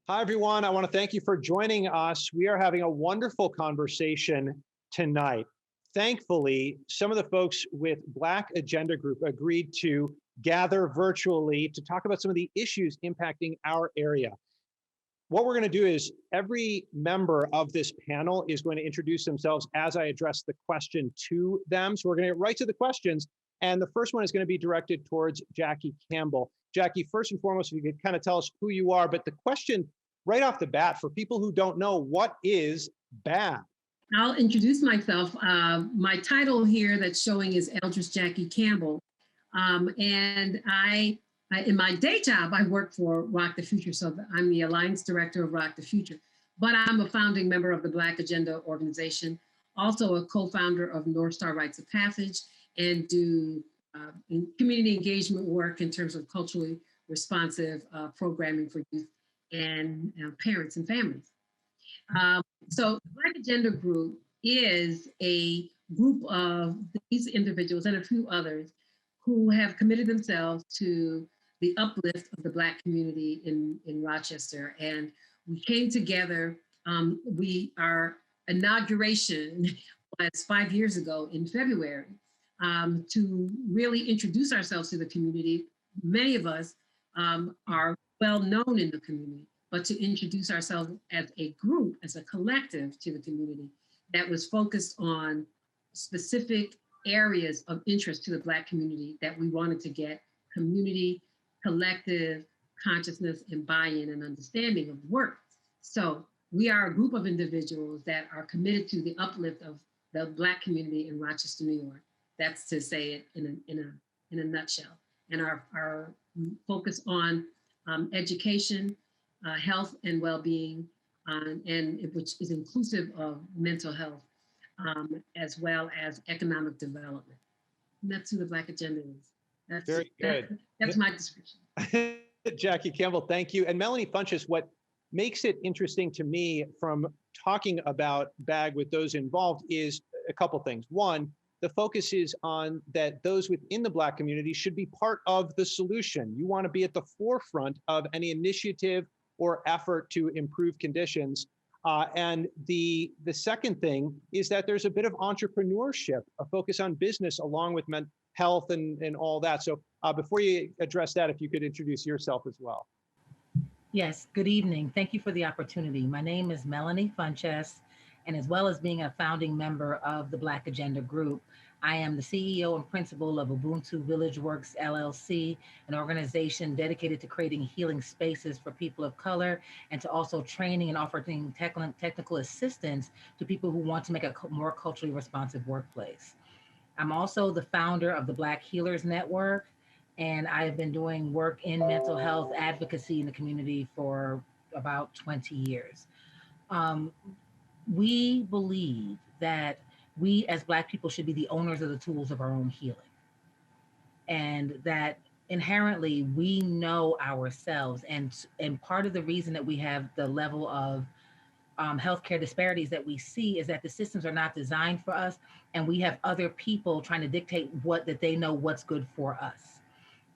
Hi, everyone. I want to thank you for joining us. We are having a wonderful conversation tonight. Thankfully, some of the folks with Black Agenda Group agreed to gather virtually to talk about some of the issues impacting our area. What we're going to do is every member of this panel is going to introduce themselves as I address the question to them. So we're going to get right to the questions. And the first one is going to be directed towards Jackie Campbell. Jackie, first and foremost, if you could kind of tell us who you are, but the question right off the bat, for people who don't know, what is BAD? I'll introduce myself. My title here that's showing is Eldredess Jackie Campbell. And I, in my day job, I work for ROC the Future. So I'm the Alliance Director of ROC the Future, but I'm a founding member of the Black Agenda organization, also a co-founder of North Star Rites of Passage, and do community engagement work in terms of culturally responsive programming for youth and parents and families. So the Black Agenda Group is a group of these individuals and a few others who have committed themselves to the uplift of the Black community in Rochester. And we came together, our inauguration was 5 years ago in February, to really introduce ourselves to the community. Many of us are well known in the community, but to introduce ourselves as a group, as a collective to the community that was focused on specific areas of interest to the Black community that we wanted to get community, collective consciousness and buy-in and understanding of work. So we are a group of individuals that are committed to the uplift of the Black community in Rochester, New York. That's to say it in a nutshell. And our focus on education, health and well-being, and which is inclusive of mental health, as well as economic development. And that's who the Black Agenda is. That's very good. That's my description. Jackie Campbell, thank you. And Melanie Funchess, what makes it interesting to me from talking about BAG with those involved is a couple things. One, the focus is on that those within the Black community should be part of the solution. You want to be at the forefront of any initiative or effort to improve conditions. And the second thing is that there's a bit of entrepreneurship, a focus on business along with health and all that. So before you address that, if you could introduce yourself as well. Yes, good evening. Thank you for the opportunity. My name is Melanie Funchess, and as well as being a founding member of the Black Agenda Group, I am the CEO and principal of Ubuntu Village Works LLC, an organization dedicated to creating healing spaces for people of color and to also training and offering technical assistance to people who want to make a more culturally responsive workplace. I'm also the founder of the Black Healers Network, and I have been doing work in mental health advocacy in the community for about 20 years. We believe that we as Black people should be the owners of the tools of our own healing. And that inherently we know ourselves. And part of the reason that we have the level of healthcare disparities that we see is that the systems are not designed for us. And we have other people trying to dictate that they know what's good for us.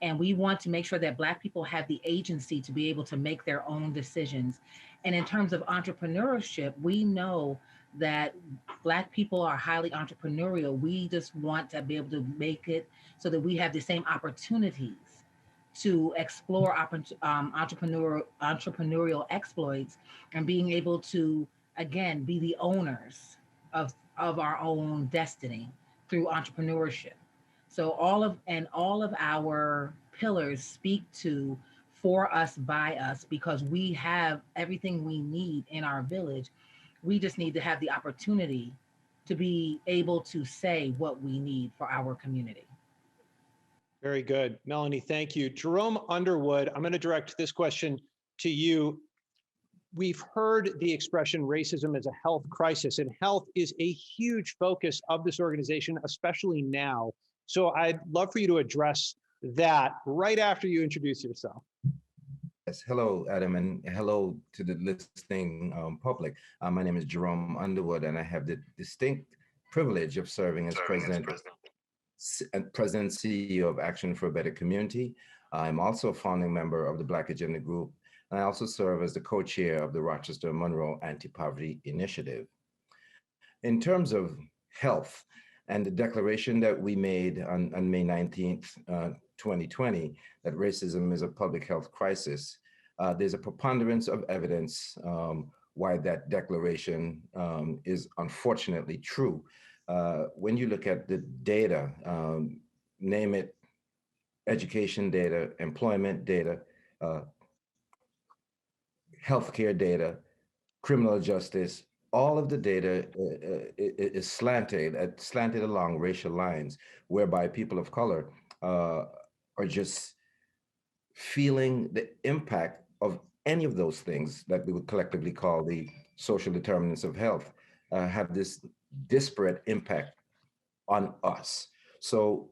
And we want to make sure that Black people have the agency to be able to make their own decisions. And in terms of entrepreneurship, we know that Black people are highly entrepreneurial. We just want to be able to make it so that we have the same opportunities to explore entrepreneurial exploits and being able to, again, be the owners of our own destiny through entrepreneurship. So all of our pillars speak to for us, by us, because we have everything we need in our village. We just need to have the opportunity to be able to say what we need for our community. Very good. Melanie, thank you. Jerome Underwood, I'm going to direct this question to you. We've heard the expression racism as a health crisis, and health is a huge focus of this organization, especially now. So I'd love for you to address that right after you introduce yourself. Yes, hello, Adam, and hello to the listening public. My name is Jerome Underwood, and I have the distinct privilege of serving as President and CEO of Action for a Better Community. I'm also a founding member of the Black Agenda Group, And I also serve as the co-chair of the Rochester Monroe Anti-Poverty Initiative. In terms of health and the declaration that we made on May 19th, 2020, that racism is a public health crisis, there's a preponderance of evidence why that declaration is unfortunately true. When you look at the data, name it education data, employment data, healthcare data, criminal justice, all of the data is slanted along racial lines, whereby people of color are just feeling the impact of any of those things that we would collectively call the social determinants of health, have this disparate impact on us. So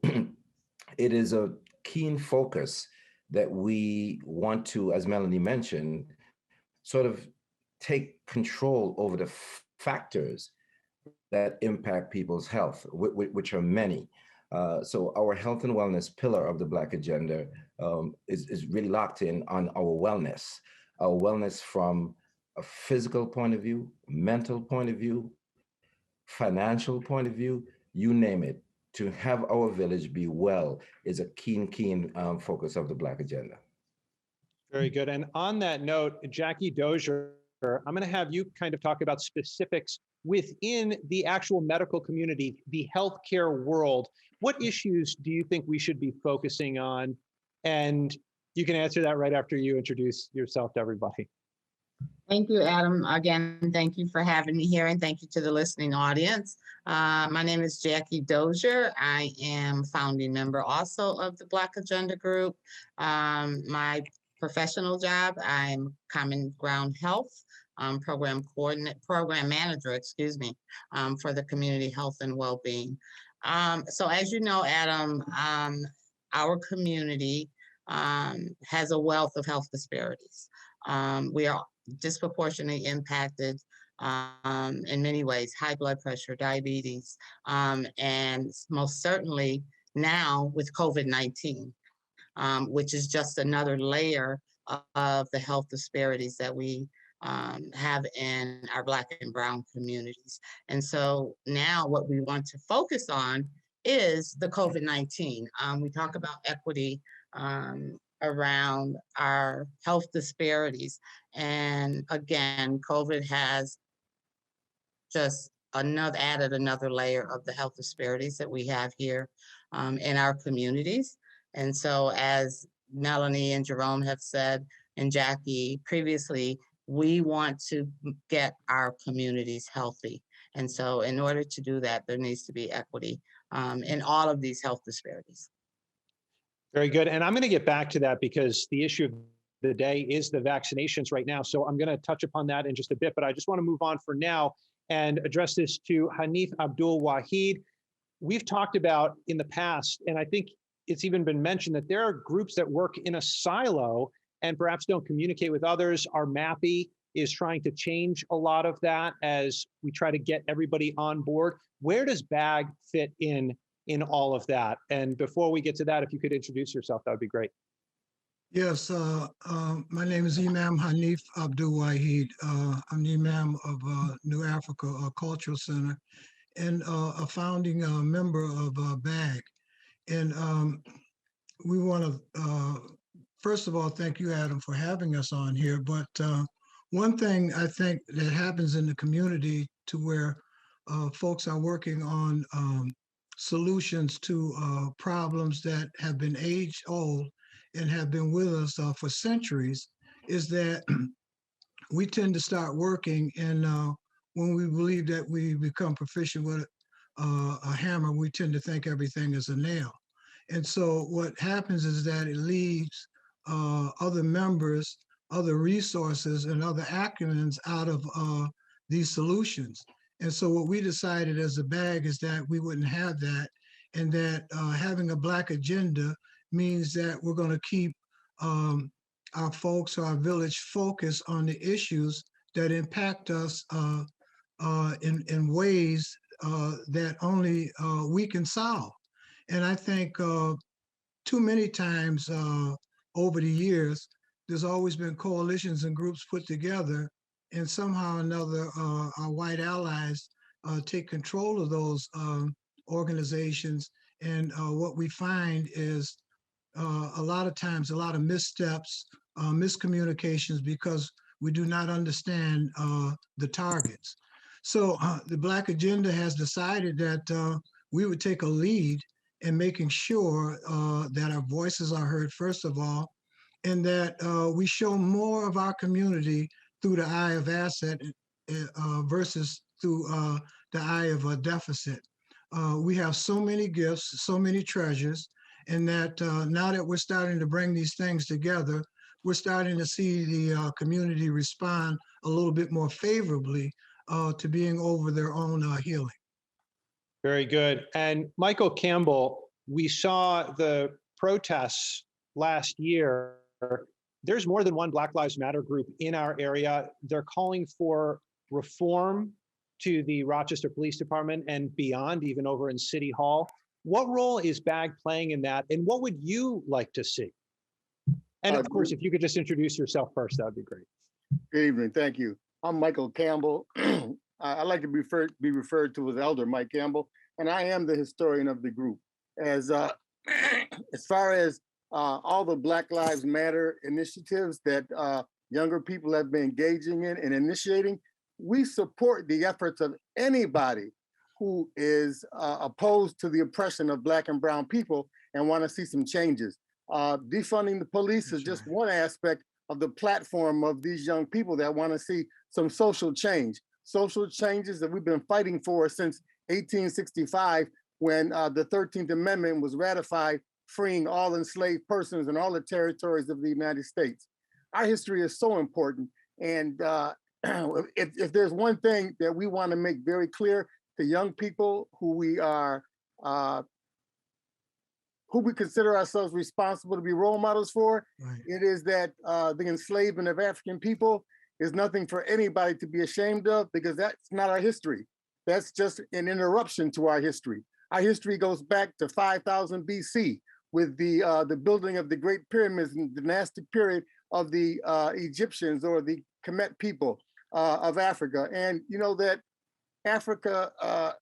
it is a keen focus that we want to, as Melanie mentioned, sort of take control over the factors that impact people's health, which are many. So our health and wellness pillar of the Black agenda is really locked in on our wellness from a physical point of view, mental point of view, financial point of view, you name it. To have our village be well is a keen focus of the Black agenda. Very good. And on that note, Jackie Dozier, I'm going to have you kind of talk about specifics within the actual medical community, the healthcare world. What issues do you think we should be focusing on? And you can answer that right after you introduce yourself to everybody. Thank you, Adam. Again, thank you for having me here, and thank you to the listening audience. My name is Jackie Dozier. I am founding member also of the Black Agenda Group. My professional job, I'm Common Ground Health program manager, excuse me, for the community health and well-being. So as you know, Adam, our community has a wealth of health disparities. We are disproportionately impacted in many ways: high blood pressure, diabetes, and most certainly now with COVID-19, which is just another layer of the health disparities that we have in our Black and Brown communities. And so now what we want to focus on is the COVID-19. We talk about equity around our health disparities. And again, COVID has just added another layer of the health disparities that we have here in our communities. And so as Melanie and Jerome have said, and Jackie previously, we want to get our communities healthy. And so in order to do that, there needs to be equity in all of these health disparities. Very good. And I'm going to get back to that because the issue of the day is the vaccinations right now. So I'm going to touch upon that in just a bit, but I just want to move on for now and address this to HANIF ABDUL-WAHID. We've talked about in the past, and I think it's even been mentioned, that there are groups that work in a silo and perhaps don't communicate with others. Our MAPI is trying to change a lot of that as we try to get everybody on board. Where does BAG fit in all of that? And before we get to that, if you could introduce yourself, that would be great. Yes, my name is Imam HANIF ABDUL-WAHID. I'm the Imam of New Africa Cultural Center and a founding member of BAG. And we want to, first of all, thank you, Adam, for having us on here. But one thing I think that happens in the community to where folks are working on solutions to problems that have been age-old and have been with us for centuries is that we tend to start working, and when we believe that we become proficient with a hammer, we tend to think everything is a nail. And so what happens is that it leaves other members, other resources, and other acronyms out of these solutions. And so what we decided as a BAG is that we wouldn't have that, and that having a Black agenda means that we're going to keep our folks, our village, focused on the issues that impact us in ways that only we can solve. And I think too many times over the years, there's always been coalitions and groups put together, and somehow or another, our white allies take control of those organizations. And what we find is a lot of times, a lot of missteps, miscommunications, because we do not understand the targets. So the Black Agenda has decided that we would take a lead in making sure that our voices are heard, first of all, and that we show more of our community through the eye of asset versus through the eye of a deficit. We have so many gifts, so many treasures, and that now that we're starting to bring these things together, we're starting to see the community respond a little bit more favorably to being over their own healing. Very good. And Michael Campbell, we saw the protests last year. There's more than one Black Lives Matter group in our area. They're calling for reform to the Rochester Police Department and beyond, even over in City Hall. What role is BAG playing in that? And what would you like to see? And of course, if you could just introduce yourself first, that would be great. Good evening, thank you. I'm Michael Campbell. I like to be referred to as Elder Mike Campbell, and I am the historian of the group. As far as all the Black Lives Matter initiatives that younger people have been engaging in and initiating, we support the efforts of anybody who is opposed to the oppression of Black and brown people and want to see some changes. Defunding the police is just one aspect of the platform of these young people that want to see some social changes that we've been fighting for since 1865, when the 13th Amendment was ratified, freeing all enslaved persons in all the territories of the United States. Our history is so important. And if there's one thing that we want to make very clear to young people who we consider ourselves responsible to be role models for, right, it is that the enslavement of African people is nothing for anybody to be ashamed of, because that's not our history. That's just an interruption to our history. Our history goes back to 5000 BC with the building of the Great Pyramids in the dynastic period of the Egyptians, or the Kemet people of Africa. And you know that Africa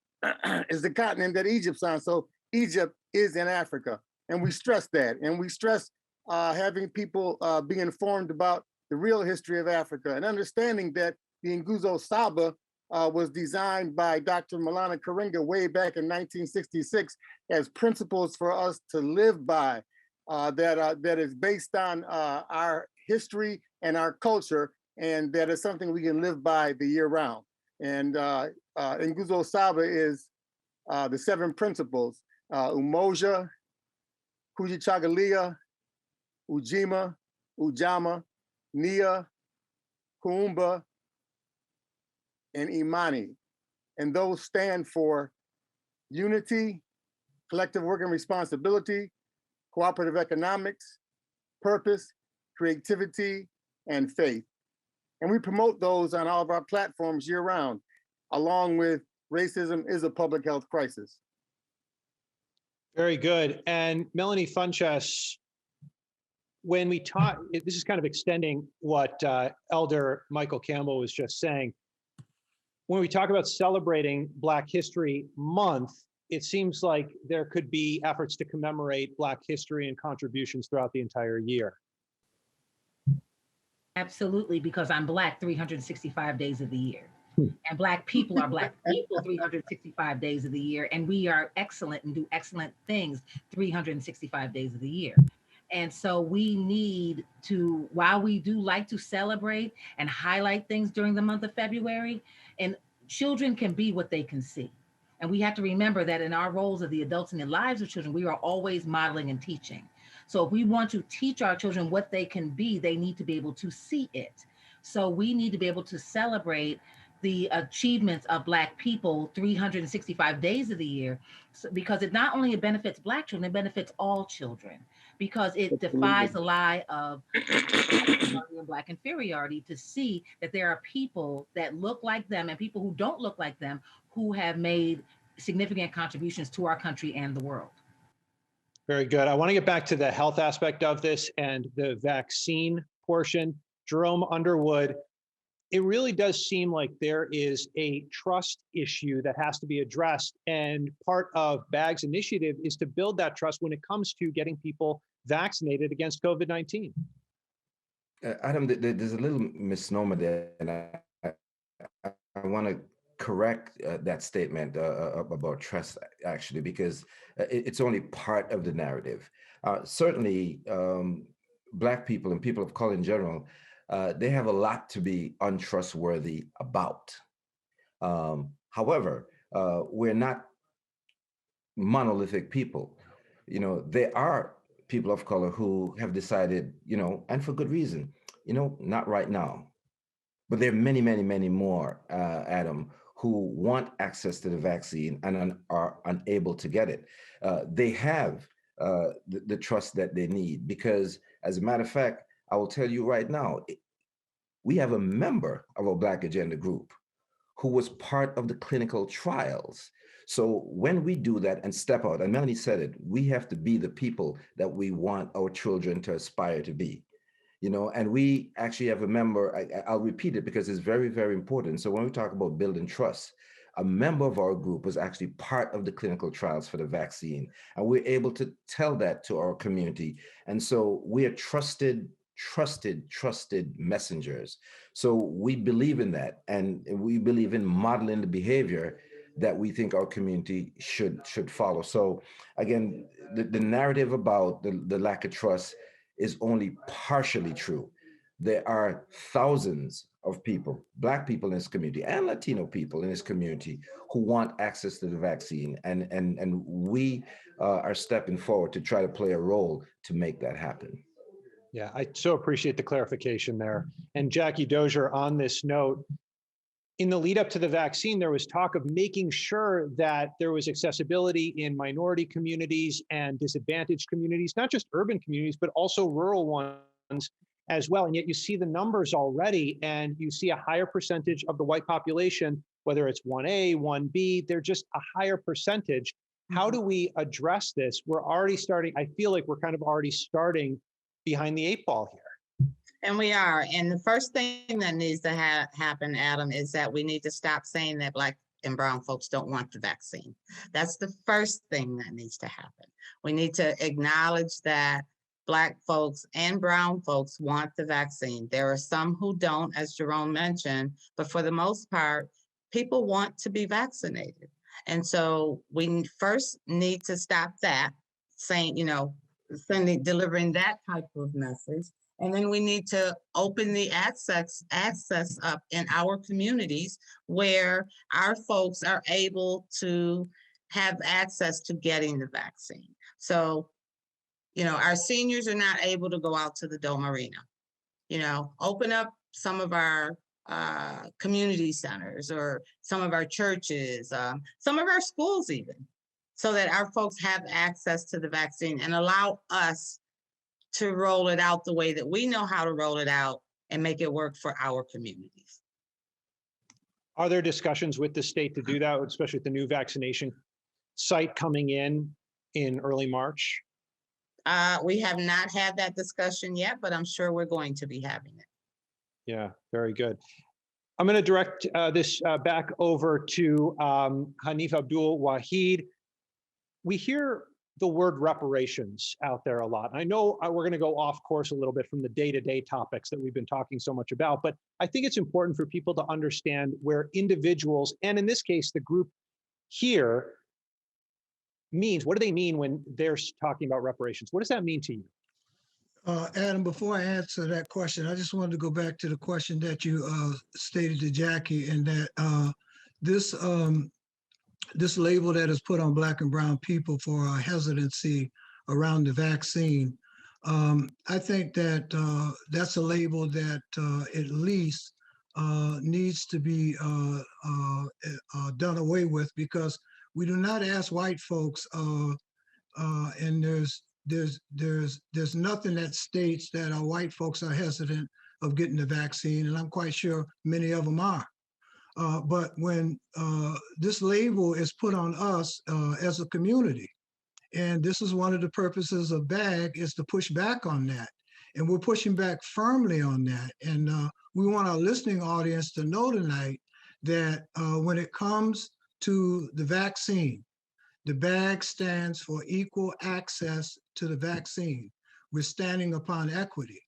is the continent that Egypt's on, so Egypt is in Africa. And we stress that, and we stress having people be informed about the real history of Africa, and understanding that the Nguzo Saba was designed by Dr. Malana Karinga way back in 1966 as principles for us to live by, that is based on our history and our culture, and that is something we can live by the year round. And Nguzo Saba is the 7 principles: Umoja, Kujichagulia, Ujima, Ujama, Nia, Kuumba, and Imani. And those stand for unity, collective work and responsibility, cooperative economics, purpose, creativity, and faith. And we promote those on all of our platforms year round, along with racism is a public health crisis. Very good. And Melanie Funchess, when we talk, this is kind of extending what Elder Michael Campbell was just saying. When we talk about celebrating Black History Month, it seems like there could be efforts to commemorate Black history and contributions throughout the entire year. Absolutely, because I'm Black 365 days of the year. And Black people are Black people 365 days of the year. And we are excellent and do excellent things 365 days of the year. And so we need to, while we do like to celebrate and highlight things during the month of February, and children can be what they can see. And we have to remember that in our roles of the adults in the lives of children, we are always modeling and teaching. So if we want to teach our children what they can be, they need to be able to see it. So we need to be able to celebrate the achievements of Black people 365 days of the year, because it not only benefits Black children, it benefits all children, because it defies the lie of Black inferiority to see that there are people that look like them and people who don't look like them who have made significant contributions to our country and the world. Very good. I want to get back to the health aspect of this and the vaccine portion, Jerome Underwood, it really does seem like there is a trust issue that has to be addressed. And part of BAG's initiative is to build that trust when it comes to getting people vaccinated against COVID-19. Adam, there's a little misnomer there, and I want to correct that statement about trust, actually, because it's only part of the narrative. Certainly, Black people and people of color in general, they have a lot to be untrustworthy about. However, we're not monolithic people. You know, there are people of color who have decided, you know, and for good reason, you know, not right now. But there are many, many, many more, Adam, who want access to the vaccine and are unable to get it. They have the trust that they need, because as a matter of fact, I will tell you right now, we have a member of our Black Agenda group who was part of the clinical trials. So when we do that and step out, and Melanie said it, we have to be the people that we want our children to aspire to be. You know, and we actually have a member, I'll repeat it because it's very, very important. So when we talk about building trust, a member of our group was actually part of the clinical trials for the vaccine. And we're able to tell that to our community. And so we are trusted messengers. So we believe in that. And we believe in modeling the behavior that we think our community should follow. So again, the narrative about the lack of trust is only partially true. There are thousands of people, Black people in this community and Latino people in this community who want access to the vaccine. And we are stepping forward to try to play a role to make that happen. Yeah, I so appreciate the clarification there. And Jackie Dozier, on this note, in the lead up to the vaccine, there was talk of making sure that there was accessibility in minority communities and disadvantaged communities, not just urban communities, but also rural ones as well. And yet you see the numbers already, and you see a higher percentage of the white population, whether it's 1A, 1B, they're just a higher percentage. How do we address this? We're already starting, I feel like we're kind of already starting behind the 8 ball here. And we are. And the first thing that needs to happen, Adam, is that we need to stop saying that Black and brown folks don't want the vaccine. That's the first thing that needs to happen. We need to acknowledge that Black folks and brown folks want the vaccine. There are some who don't, as Jerome mentioned, but for the most part, people want to be vaccinated. And so we first need to stop that, saying, delivering that type of message. And then we need to open the access up in our communities where our folks are able to have access to getting the vaccine. So, our seniors are not able to go out to the Dome Arena. Open up some of our community centers or some of our churches, some of our schools even, so that our folks have access to the vaccine and allow us to roll it out the way that we know how to roll it out and make it work for our communities. Are there discussions with the state to do that, especially with the new vaccination site coming in early March? We have not had that discussion yet, but I'm sure we're going to be having it. Yeah, very good. I'm going to direct this back over to HANIF ABDUL-WAHID. We hear the word reparations out there a lot. I know we're going to go off course a little bit from the day-to-day topics that we've been talking so much about, but I think it's important for people to understand where individuals, and in this case, the group here, means. What do they mean when they're talking about reparations? What does that mean to you? Adam, before I answer that question, I just wanted to go back to the question that you stated to Jackie, and that this label that is put on Black and brown people for hesitancy around the vaccine, I think that that's a label that at least needs to be done away with, because we do not ask white folks, and there's nothing that states that our white folks are hesitant of getting the vaccine, and I'm quite sure many of them are. But when this label is put on us as a community, and this is one of the purposes of BAG, is to push back on that And we're pushing back firmly on that. And we want our listening audience to know tonight that when it comes to the vaccine, the BAG stands for equal access to the vaccine. We're standing upon equity.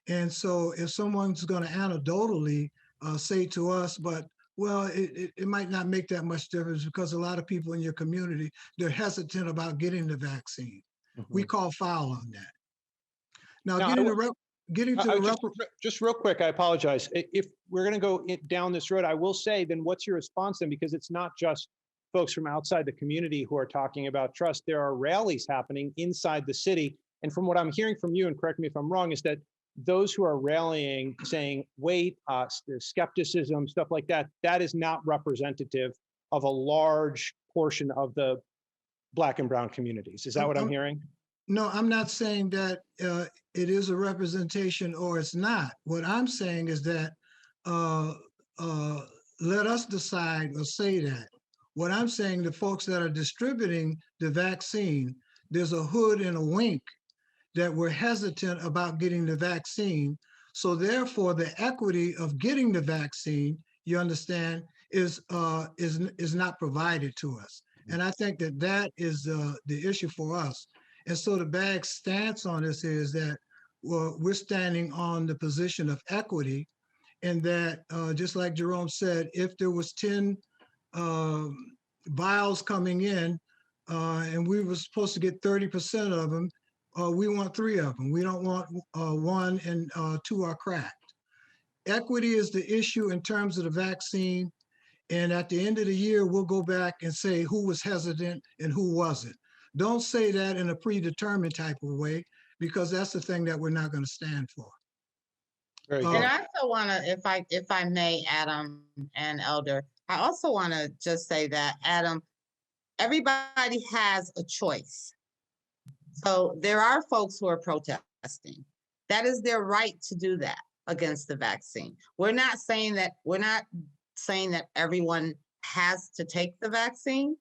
And so if someone's going to anecdotally say to us, but well, it might not make that much difference because a lot of people in your community, they're hesitant about getting the vaccine. We call foul on that. Now, just real quick, I apologize. If we're going to go down this road, I will say, then what's your response then? Because it's not just folks from outside the community who are talking about trust. There are rallies happening inside the city. And from what I'm hearing from you, and correct me if I'm wrong, is that those who are rallying, saying, wait, skepticism, stuff like that, that is not representative of a large portion of the Black and brown communities. Is that what I'm hearing? No, I'm not saying that it is a representation or it's not. What I'm saying is that let us decide or say that. What I'm saying, the folks that are distributing the vaccine, there's a hood and a wink that we're hesitant about getting the vaccine. So therefore, the equity of getting the vaccine, you understand, is not provided to us. And I think that that is the issue for us. And so the BAG stance on this is that we're standing on the position of equity, and that just like Jerome said, if there was 10 vials coming in and we were supposed to get 30% of them, we want 3 of them. We don't want 1 and 2 are cracked. Equity is the issue in terms of the vaccine. And at the end of the year, we'll go back and say who was hesitant and who wasn't. Don't say that in a predetermined type of way, because that's the thing that we're not going to stand for. Very good. And I also want to, if I may, Adam and Elder, I also want to just say that, Adam, everybody has a choice. So there are folks who are protesting. That is their right to do that against the vaccine. We're not saying that everyone has to take the vaccine,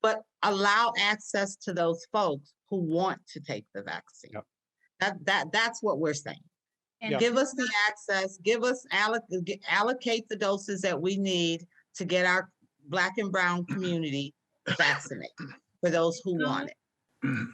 but allow access to those folks who want to take the vaccine. Yep. That's what we're saying. And give us the access, allocate the doses that we need to get our Black and brown community vaccinated for those who want it.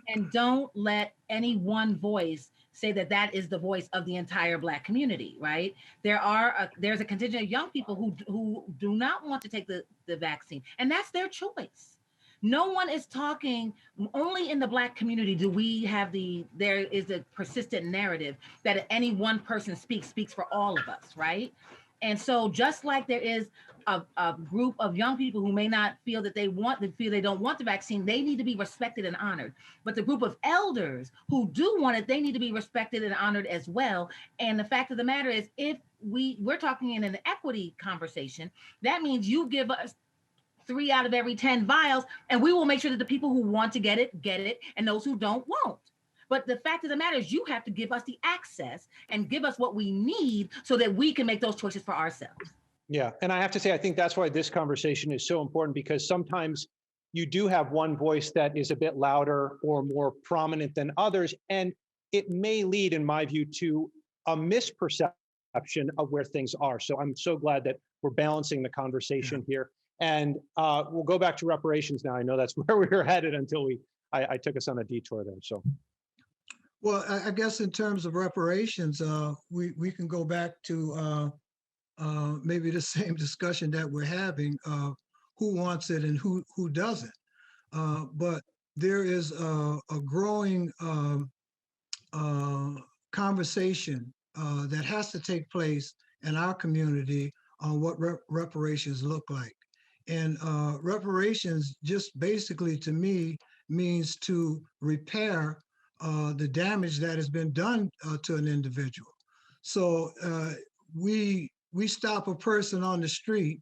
And don't let any one voice say that that is the voice of the entire Black community, right? There's a contingent of young people who do not want to take the vaccine, and that's their choice. No one is talking, only in the Black community do we have there is a persistent narrative that any one person speaks for all of us, right? And so just like there is a group of young people who may not feel that they don't want the vaccine, they need to be respected and honored. But the group of elders who do want it, they need to be respected and honored as well. And the fact of the matter is, if we're talking in an equity conversation, that means you give us 3 out of every 10 vials, and we will make sure that the people who want to get it, and those who don't won't. But the fact of the matter is, you have to give us the access and give us what we need so that we can make those choices for ourselves. Yeah, and I have to say, I think that's why this conversation is so important, because sometimes you do have one voice that is a bit louder or more prominent than others, and it may lead, in my view, to a misperception of where things are. So I'm so glad that we're balancing the conversation here. And we'll go back to reparations now. I know that's where we were headed until I took us on a detour there. So, well, I guess in terms of reparations, we can go back to maybe the same discussion that we're having of who wants it and who doesn't. But there is a growing conversation that has to take place in our community on what reparations look like. And reparations just basically, to me, means to repair the damage that has been done to an individual. So we stop a person on the street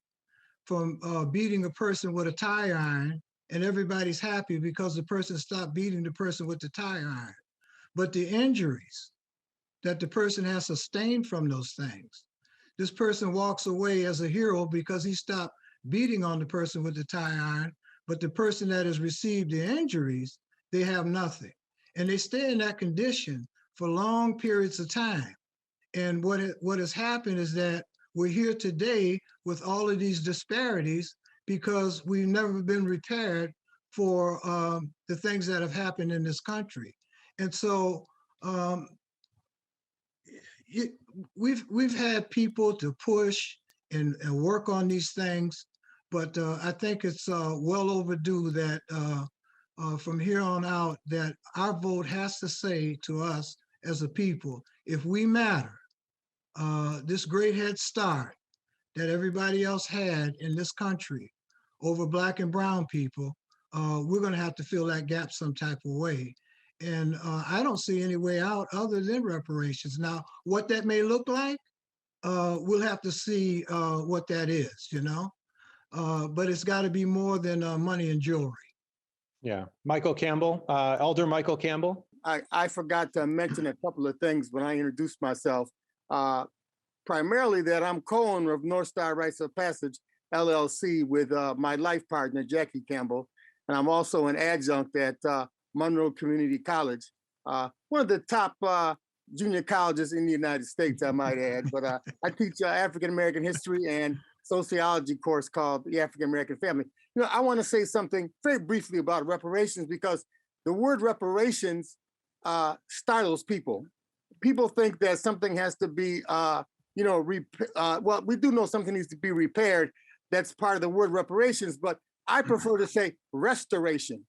from beating a person with a tire iron, and everybody's happy because the person stopped beating the person with the tire iron. But the injuries that the person has sustained from those things, this person walks away as a hero because he stopped beating on the person with the tire iron, but the person that has received the injuries, they have nothing. And they stay in that condition for long periods of time. And what has happened is that we're here today with all of these disparities because we've never been prepared for the things that have happened in this country. And so we've had people to push and work on these things, but I think it's well overdue that from here on out that our vote has to say to us as a people, if we matter, this great head start that everybody else had in this country over Black and brown people, we're going to have to fill that gap some type of way. And I don't see any way out other than reparations. Now, what that may look like, we'll have to see what that is, you know? But it's got to be more than money and jewelry. Yeah. Michael Campbell, Elder Michael Campbell. I forgot to mention a couple of things when I introduced myself. Primarily that I'm co-owner of North Star Rites of Passage, LLC, with my life partner, Jackie Campbell. And I'm also an adjunct at Monroe Community College, one of the top junior colleges in the United States, I might add. But I teach African-American history and sociology course called The African-American Family. You know, I want to say something very briefly about reparations because the word reparations startles people. People think that something has to be, well, we do know something needs to be repaired. That's part of the word reparations, but I prefer to say restoration,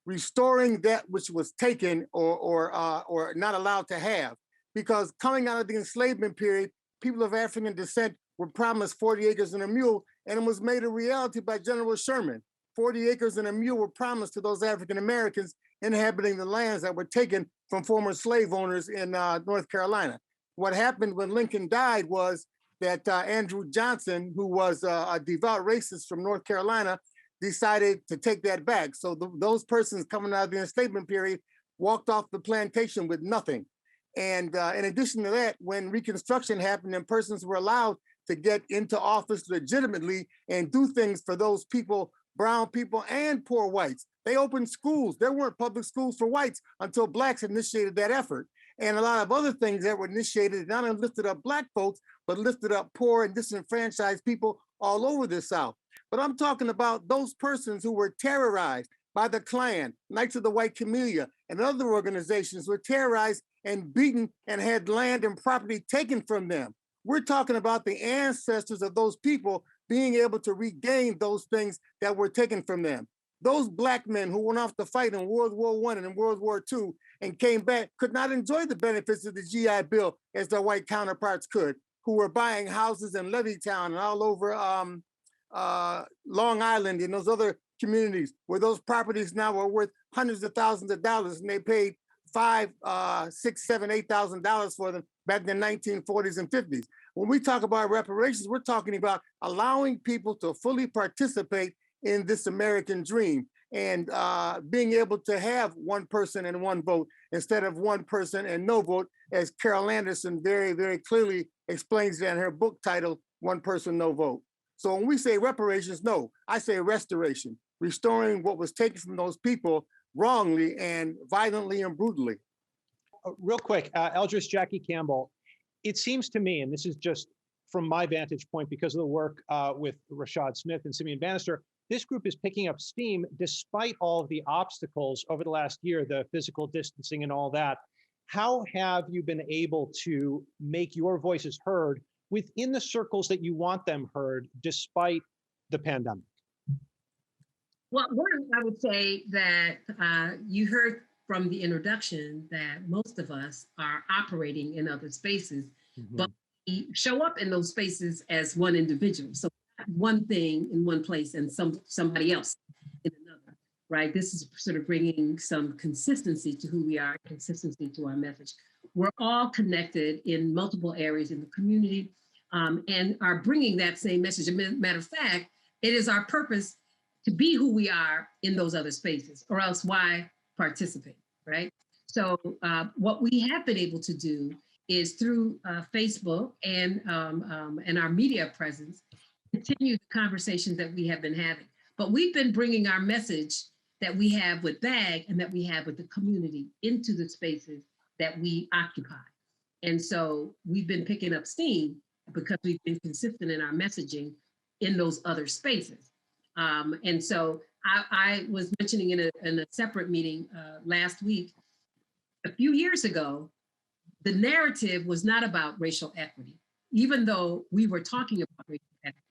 restoring that which was taken or not allowed to have. Because coming out of the enslavement period, people of African descent were promised 40 acres and a mule, and it was made a reality by General Sherman. 40 acres and a mule were promised to those African Americans inhabiting the lands that were taken from former slave owners in North Carolina. What happened when Lincoln died was that Andrew Johnson, who was a devout racist from North Carolina, decided to take that back. So those persons coming out of the enslavement period walked off the plantation with nothing. And in addition to that, when Reconstruction happened and persons were allowed to get into office legitimately and do things for those people, brown people and poor whites, they opened schools. There weren't public schools for whites until Blacks initiated that effort. And a lot of other things that were initiated not only lifted up Black folks, but lifted up poor and disenfranchised people all over the South. But I'm talking about those persons who were terrorized by the Klan, Knights of the White Camellia, and other organizations were terrorized and beaten and had land and property taken from them. We're talking about the ancestors of those people being able to regain those things that were taken from them. Those Black men who went off to fight in World War I and in World War II and came back could not enjoy the benefits of the GI Bill as their white counterparts could, who were buying houses in Levittown and all over Long Island and those other communities where those properties now are worth hundreds of thousands of dollars, and they paid $5,000, $6,000, $7,000, $8,000 for them back in the 1940s and 50s. When we talk about reparations, we're talking about allowing people to fully participate in this American dream and being able to have one person and one vote instead of one person and no vote, as Carol Anderson very, very clearly explains in her book titled One Person, No Vote. So when we say reparations, no, I say restoration, restoring what was taken from those people wrongly and violently and brutally. Real quick, Eldredess Jackie Campbell, it seems to me, and this is just from my vantage point because of the work with Rashad Smith and Simeon Bannister, this group is picking up steam despite all of the obstacles over the last year, the physical distancing and all that. How have you been able to make your voices heard within the circles that you want them heard despite the pandemic? Well, one, I would say that you heard from the introduction that most of us are operating in other spaces, but we show up in those spaces as one individual. So one thing in one place and somebody else in another, right? This is sort of bringing some consistency to who we are, consistency to our message. We're all connected in multiple areas in the community and are bringing that same message. As a matter of fact, it is our purpose to be who we are in those other spaces, or else why participate, right? So what we have been able to do is through Facebook and our media presence, continue the conversations that we have been having. But we've been bringing our message that we have with BAG and that we have with the community into the spaces that we occupy. And so we've been picking up steam because we've been consistent in our messaging in those other spaces. And so I was mentioning in a separate meeting last week, a few years ago, the narrative was not about racial equity, even though we were talking about racial equity.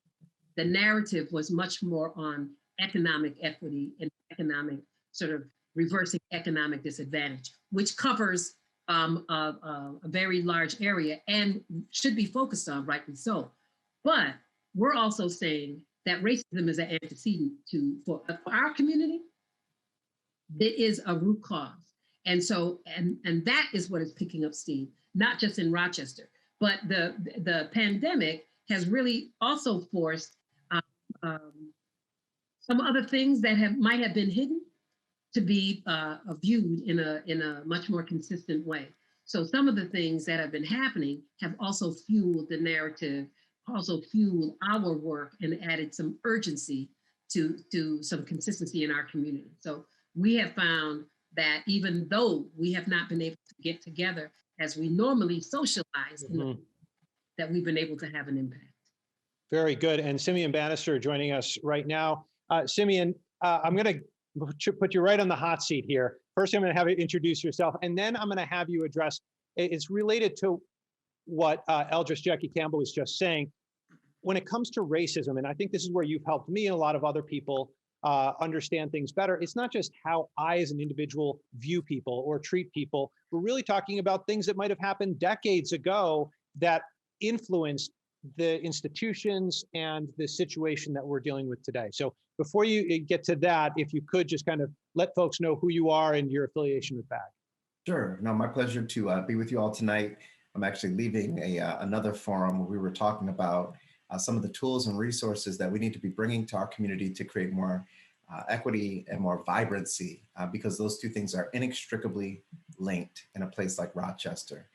The narrative was much more on economic equity and economic sort of reversing economic disadvantage, which covers a very large area and should be focused on, rightly so. But we're also saying that racism is an antecedent for our community. It is a root cause. And so, and that is what is picking up steam, not just in Rochester, but the pandemic has really also forced some other things that might have been hidden to be viewed in a much more consistent way. So some of the things that have been happening have also fueled the narrative, also fueled our work and added some urgency to some consistency in our community. So we have found that even though we have not been able to get together as we normally socialize, that we've been able to have an impact. Very good. And SIMEON Banister joining us right now. SIMEON, I'm going to put you right on the hot seat here. First, I'm going to have you introduce yourself, and then I'm going to have you address, it's related to what ELDRESS Jackie Campbell was just saying. When it comes to racism, and I think this is where you've helped me and a lot of other people understand things better, it's not just how I as an individual view people or treat people. We're really talking about things that might have happened decades ago that influenced the institutions and the situation that we're dealing with today. So before you get to that, if you could just kind of let folks know who you are and your affiliation with BAG. Sure. No, my pleasure to be with you all tonight. I'm actually leaving another forum where we were talking about some of the tools and resources that we need to be bringing to our community to create more equity and more vibrancy, because those two things are inextricably linked in a place like Rochester.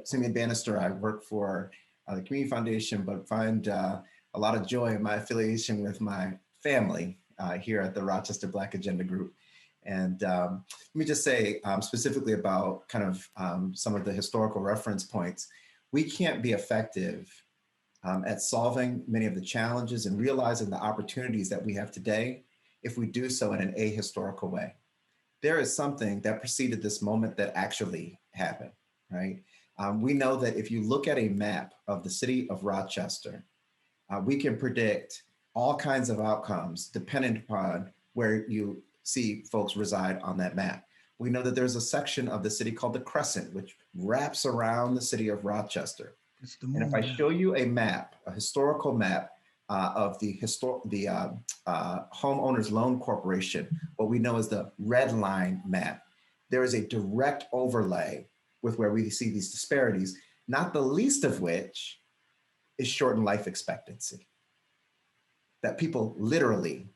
SIMEON Banister, I work for the Community Foundation, but find a lot of joy in my affiliation with my family here at the Rochester Black Agenda Group. And let me just say specifically about kind of some of the historical reference points. We can't be effective at solving many of the challenges and realizing the opportunities that we have today if we do so in an ahistorical way. There is something that preceded this moment that actually happened, right? We know that if you look at a map of the city of Rochester, we can predict all kinds of outcomes dependent upon where you see folks reside on that map. We know that there's a section of the city called the Crescent, which wraps around the city of Rochester. And if I show you a map, a historical map of the Homeowners Loan Corporation, what we know as the red line map, there is a direct overlay with where we see these disparities, not the least of which is shortened life expectancy. That people literally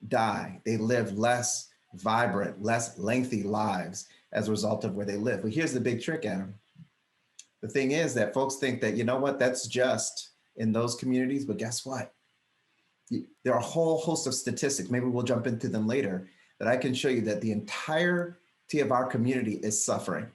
die. They live less vibrant, less lengthy lives as a result of where they live. But here's the big trick, Adam. The thing is that folks think that, you know what, that's just in those communities, but guess what? There are a whole host of statistics, maybe we'll jump into them later, that I can show you that the entirety of our community is suffering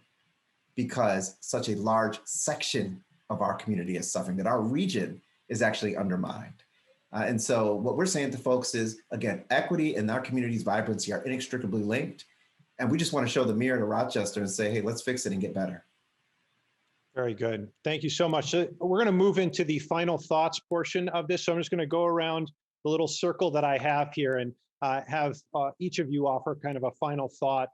because such a large section of our community is suffering, that our region is actually undermined. And so what we're saying to folks is, again, equity and our community's vibrancy are inextricably linked. And we just want to show the mirror to Rochester and say, hey, let's fix it and get better. Very good. Thank you so much. So we're going to move into the final thoughts portion of this. So I'm just going to go around the little circle that I have here and have each of you offer kind of a final thought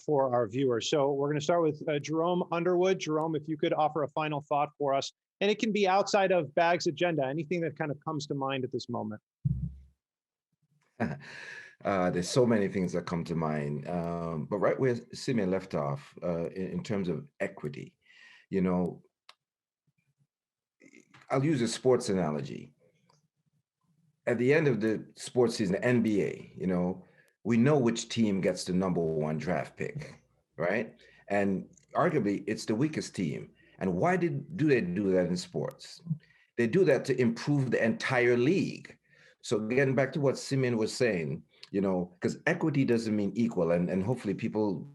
for our viewers. So we're going to start with Jerome Underwood. Jerome, if you could offer a final thought for us, and it can be outside of BAG's agenda, anything that kind of comes to mind at this moment. There's so many things that come to mind, but right where SIMEON left off in terms of equity, you know, I'll use a sports analogy. At the end of the sports season, the NBA, you know, we know which team gets the #1 draft pick, right? And arguably, it's the weakest team. And why do they do that in sports? They do that to improve the entire league. So getting back to what SIMEON was saying, you know, because equity doesn't mean equal, and hopefully people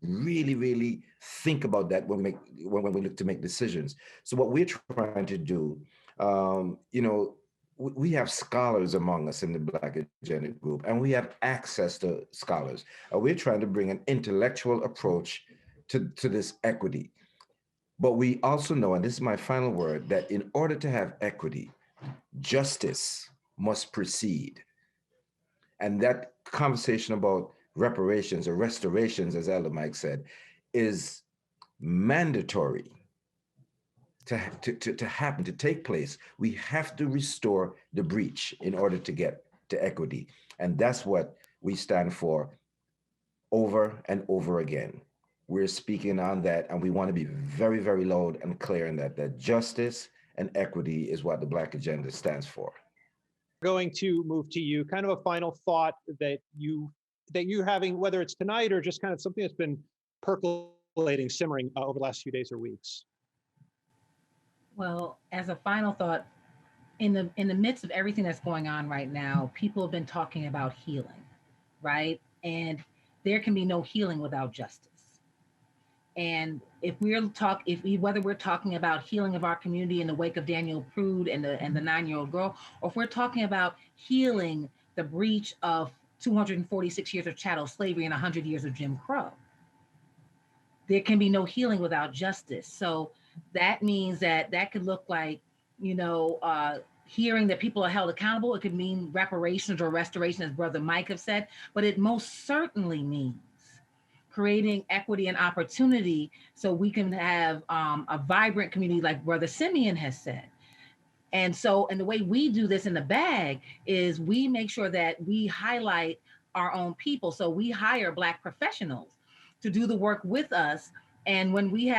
really, really think about that when we look to make decisions. So what we're trying to do, you know, we have scholars among us in the Black Agenda Group, and we have access to scholars. We're trying to bring an intellectual approach to this equity. But we also know, and this is my final word, that in order to have equity, justice must precede. And that conversation about reparations or restorations, as Elder Mike said, is mandatory to happen, to take place. We have to restore the breach in order to get to equity. And that's what we stand for over and over again. We're speaking on that, and we want to be very, very loud and clear in that justice and equity is what the Black Agenda stands for. Going to move to you, kind of a final thought that you're having, whether it's tonight or just kind of something that's been percolating, simmering over the last few days or weeks. Well, as a final thought, in the midst of everything that's going on right now, people have been talking about healing, right? And there can be no healing without justice. And whether we're talking about healing of our community in the wake of Daniel Prude and the 9-year-old girl, or if we're talking about healing the breach of 246 years of chattel slavery and 100 years of Jim Crow, there can be no healing without justice. So that means that could look like, hearing that people are held accountable. It could mean reparations or restoration, as Brother Mike have said, but it most certainly means creating equity and opportunity so we can have a vibrant community like Brother SIMEON has said. And the way we do this in the bag is we make sure that we highlight our own people. So we hire Black professionals to do the work with us. And when we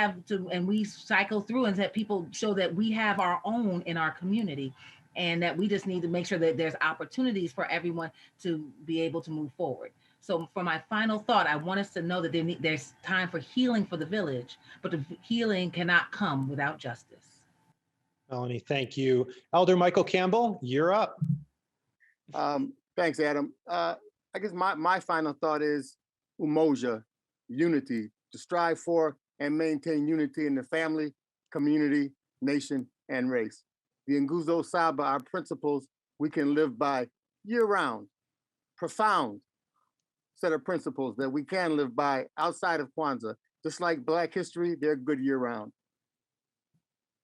we cycle through and that people show that we have our own in our community, and that we just need to make sure that there's opportunities for everyone to be able to move forward. So for my final thought, I want us to know that there's time for healing for the village, but the healing cannot come without justice. Melanie, thank you. Elder Michael Campbell, you're up. Thanks, Adam. I guess my final thought is umoja, unity, to strive for and maintain unity in the family, community, nation, and race. The Nguzo Saba, our principles we can live by year-round, profound set of principles that we can live by outside of Kwanzaa. Just like Black history, they're good year-round.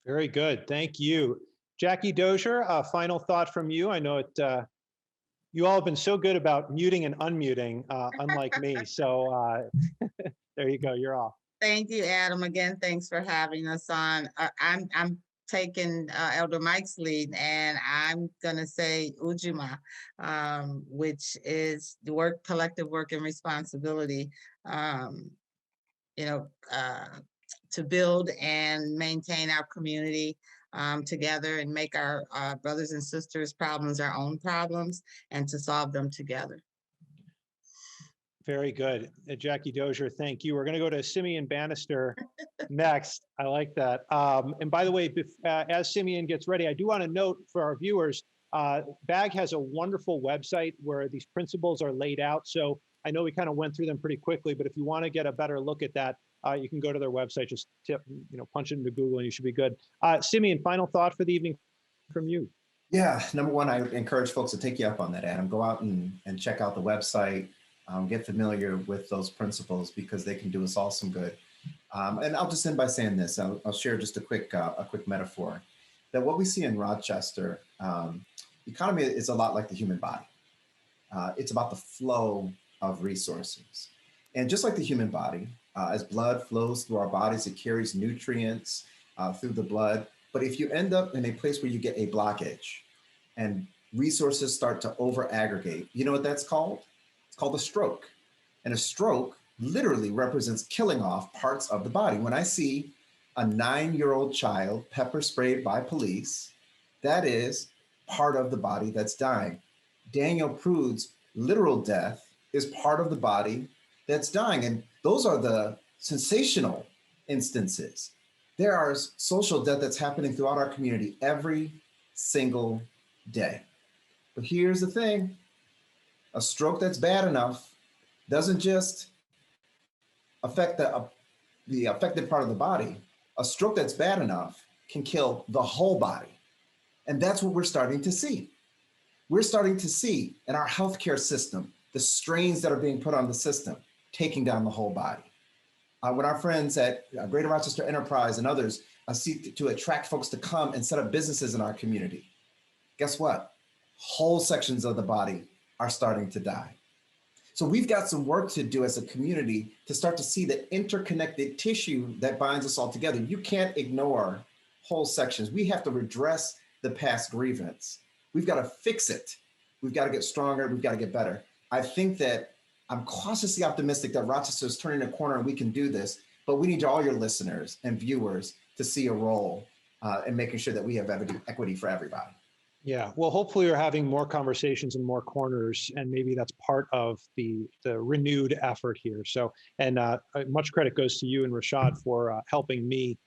Very good, thank you. Jackie Dozier, a final thought from you. I know you all have been so good about muting and unmuting, unlike me. So there you go, you're off. Thank you, Adam. Again, thanks for having us on. I'm taking Elder Mike's lead, and I'm gonna say Ujima, which is the collective work and responsibility, to build and maintain our community together and make our brothers and sisters' problems our own problems and to solve them together. Very good. Jackie Dozier, thank you. We're going to go to SIMEON Bannister next. I like that. And by the way, as SIMEON gets ready, I do want to note for our viewers, BAG has a wonderful website where these principles are laid out. So I know we kind of went through them pretty quickly, but if you want to get a better look at that, you can go to their website, just punch it into Google and you should be good. SIMEON, final thought for the evening from you. Yeah, number one, I encourage folks to take you up on that, Adam. Go out and check out the website. Get familiar with those principles because they can do us all some good. And I'll just end by saying this. I'll share just a quick metaphor that what we see in Rochester, the economy is a lot like the human body. It's about the flow of resources. And just like the human body, as blood flows through our bodies, it carries nutrients through the blood. But if you end up in a place where you get a blockage and resources start to over aggregate, you know what that's called? Called a stroke. And a stroke literally represents killing off parts of the body. When I see a 9-year-old child pepper sprayed by police, that is part of the body that's dying. Daniel Prude's literal death is part of the body that's dying. And those are the sensational instances. There are social death that's happening throughout our community every single day. But here's the thing. A stroke that's bad enough doesn't just affect the affected part of the body, a stroke that's bad enough can kill the whole body. And that's what we're starting to see. We're starting to see in our healthcare system, the strains that are being put on the system, taking down the whole body. When our friends at Greater Rochester Enterprise and others seek to attract folks to come and set up businesses in our community, guess what? Whole sections of the body are starting to die. So we've got some work to do as a community to start to see the interconnected tissue that binds us all together. You can't ignore whole sections. We have to redress the past grievance. We've got to fix it. We've got to get stronger. We've got to get better. I think that I'm cautiously optimistic that Rochester is turning a corner and we can do this, but we need all your listeners and viewers to see a role in making sure that we have equity for everybody. Yeah, well, hopefully we're having more conversations and more corners, and maybe that's part of the renewed effort here. So, and much credit goes to you and Rashad for helping me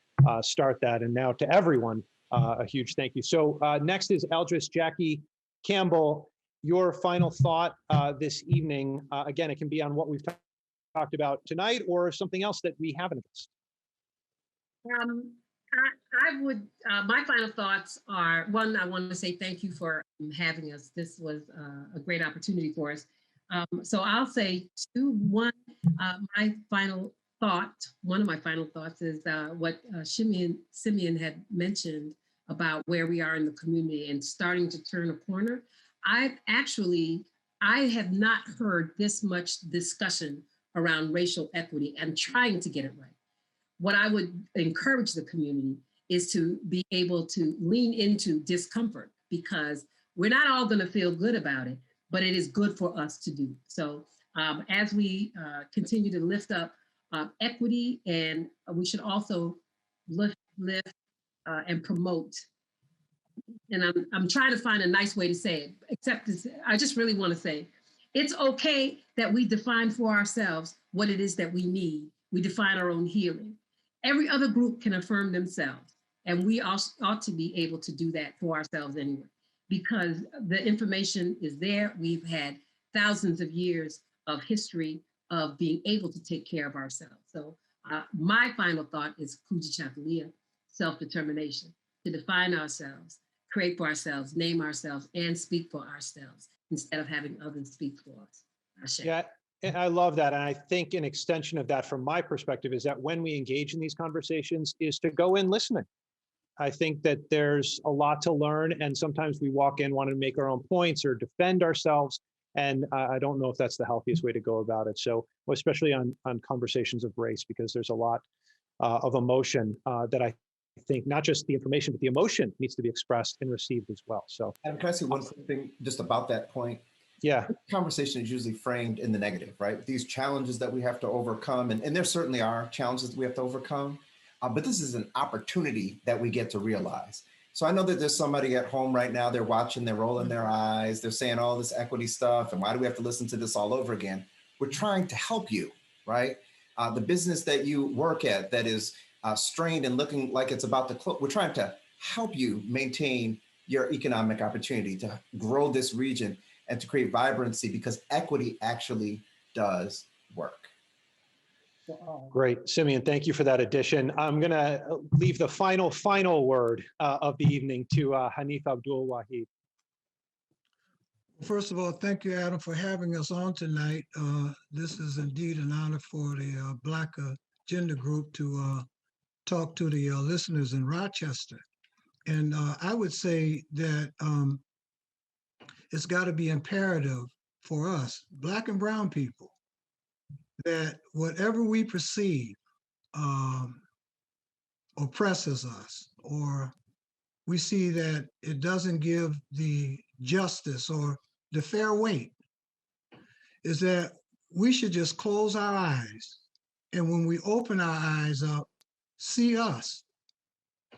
start that. And now to everyone, a huge thank you. So next is ELDRESS Jackie Campbell. Your final thought this evening. Again, it can be on what we've talked about tonight or something else that we haven't addressed. I would, my final thoughts are, one, I want to say thank you for having us. This was a great opportunity for us. So I'll say two. One, my final thought, one of my final thoughts is what Simeon had mentioned about where we are in the community and starting to turn a corner. I have not heard this much discussion around racial equity and trying to get it right. What I would encourage the community is to be able to lean into discomfort, because we're not all going to feel good about it, but it is good for us to do. So as we continue to lift up equity, and we should also lift and promote. And I'm trying to find a nice way to say it, except I just really want to say, it's okay that we define for ourselves what it is that we need. We define our own healing. Every other group can affirm themselves, and we ought to be able to do that for ourselves anyway, because the information is there. We've had thousands of years of history of being able to take care of ourselves. So my final thought is Kujichagulia, self-determination, to define ourselves, create for ourselves, name ourselves, and speak for ourselves instead of having others speak for us. Yeah, and I love that. And I think an extension of that from my perspective is that when we engage in these conversations is to go in listening. I think that there's a lot to learn, and sometimes we walk in wanting to make our own points or defend ourselves. And I don't know if that's the healthiest way to go about it. So especially on conversations of race, because there's a lot of emotion that I think not just the information, but the emotion needs to be expressed and received as well. So Adam, can I say one quick thing just about that point? Yeah. The conversation is usually framed in the negative, right? These challenges that we have to overcome, and there certainly are challenges that we have to overcome, but this is an opportunity that we get to realize. So I know that there's somebody at home right now, they're watching, they're rolling their eyes, they're saying all this equity stuff, and why do we have to listen to this all over again? We're trying to help you, right? The business that you work at that is strained and looking like it's about to close, we're trying to help you maintain your economic opportunity to grow this region and to create vibrancy, because equity actually does work. Great, Simeon, thank you for that addition. I'm gonna leave the final word of the evening to HANIF ABDUL-WAHID. First of all, thank you, Adam, for having us on tonight. This is indeed an honor for the Black Agenda Group to talk to the listeners in Rochester. And I would say that it's got to be imperative for us, Black and brown people, that whatever we perceive oppresses us, or we see that it doesn't give the justice or the fair weight, is that we should just close our eyes. And when we open our eyes up, see us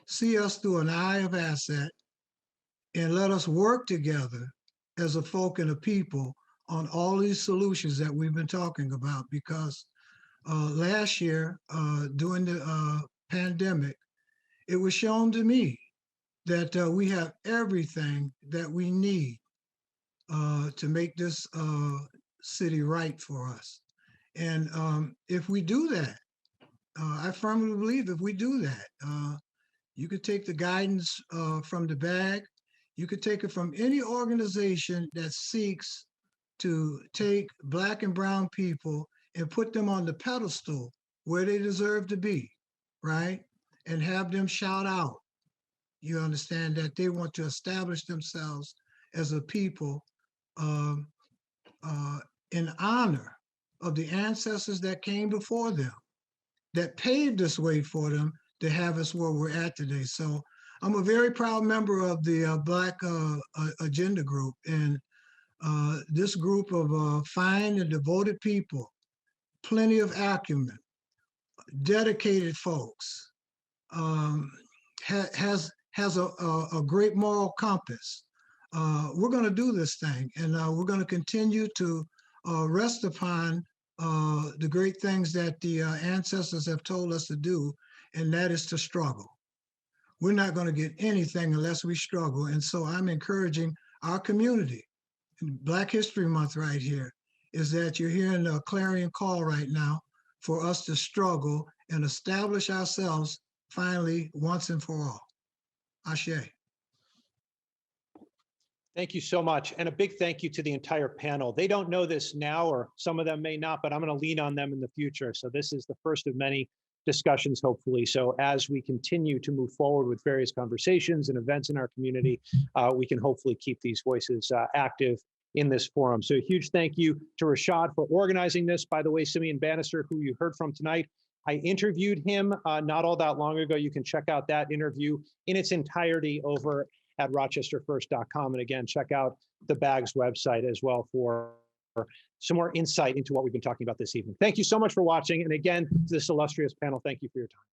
through an eye of asset, and let us work together as a folk and a people on all these solutions that we've been talking about. Because last year, during the pandemic, it was shown to me that we have everything that we need to make this city right for us. And if we do that, I firmly believe if we do that, you could take the guidance from the bag. You could take it from any organization that seeks to take Black and brown people and put them on the pedestal where they deserve to be, right? And have them shout out, you understand, that they want to establish themselves as a people in honor of the ancestors that came before them, that paved this way for them to have us where we're at today. So I'm a very proud member of the Black Agenda Group, and this group of fine and devoted people, plenty of acumen, dedicated folks, has a great moral compass. We're going to do this thing, and we're going to continue to rest upon the great things that the ancestors have told us to do, and that is to struggle. We're not going to get anything unless we struggle. And so I'm encouraging our community. Black History Month right here is that you're hearing a clarion call right now for us to struggle and establish ourselves finally once and for all. Ashe. Thank you so much. And a big thank you to the entire panel. They don't know this now, or some of them may not, but I'm going to lean on them in the future. So this is the first of many discussions, hopefully. So as we continue to move forward with various conversations and events in our community, we can hopefully keep these voices active in this forum. So a huge thank you to Rashad for organizing this. By the way, SIMEON Bannister, who you heard from tonight, I interviewed him not all that long ago. You can check out that interview in its entirety over at rochesterfirst.com. And again, check out the BAG's website as well for some more insight into what we've been talking about this evening. Thank you so much for watching. And again, to this illustrious panel, thank you for your time.